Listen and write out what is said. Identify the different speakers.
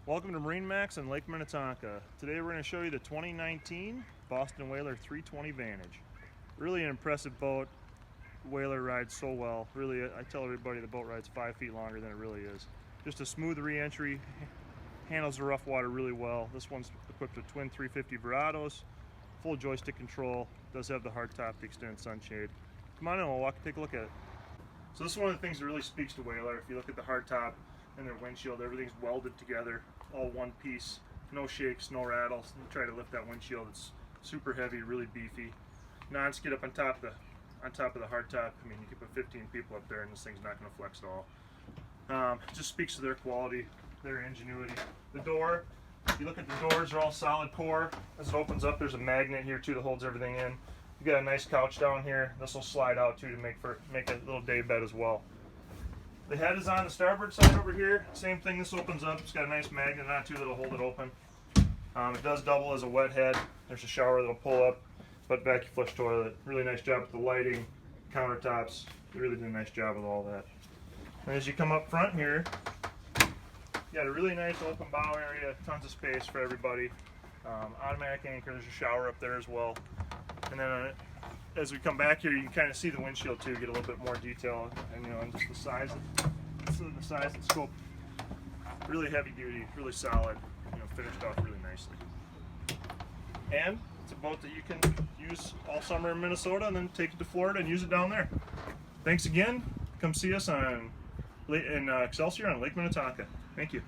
Speaker 1: Welcome to MarineMax in Lake Minnetonka. Today we're going to show you the 2019 Boston Whaler 320 Vantage. Really an impressive boat. Whaler rides so well. Really, I tell everybody the boat rides 5 feet longer than it really is. Just a smooth re-entry, handles the rough water really well. This one's equipped with twin 350 Verados, full joystick control, does have the hardtop, the extended sunshade. Come on in, we'll take a look at it. So this is one of the things that really speaks to Whaler. If you look at the hardtop and their windshield, everything's welded together, all one piece, no shakes, no rattles. And try to lift that windshield. It's super heavy, really beefy. Non-skid up on top of the hardtop. I mean, you could put 15 people up there and this thing's not going to flex at all. It just speaks to their quality, their ingenuity. The door, if you look at the doors, they're all solid core. As it opens up, there's a magnet here too that holds everything in. You got a nice couch down here. This will slide out too to make a little day bed as well. The head is on the starboard side over here. Same thing, this opens up. It's got a nice magnet on it too that'll hold it open. It does double as a wet head. There's a shower that'll pull up, but vacuum flush toilet. Really nice job with the lighting, countertops. They really did a nice job with all that. And as you come up front here, you got a really nice open bow area, tons of space for everybody. Automatic anchor, there's a shower up there as well. And then as we come back here, you can kind of see the windshield too, get a little bit more detail, and and just the size and scope. Really heavy duty, really solid, finished off really nicely. And it's a boat that you can use all summer in Minnesota and then take it to Florida and use it down there. Thanks again. Come see us in Excelsior on Lake Minnetonka. Thank you.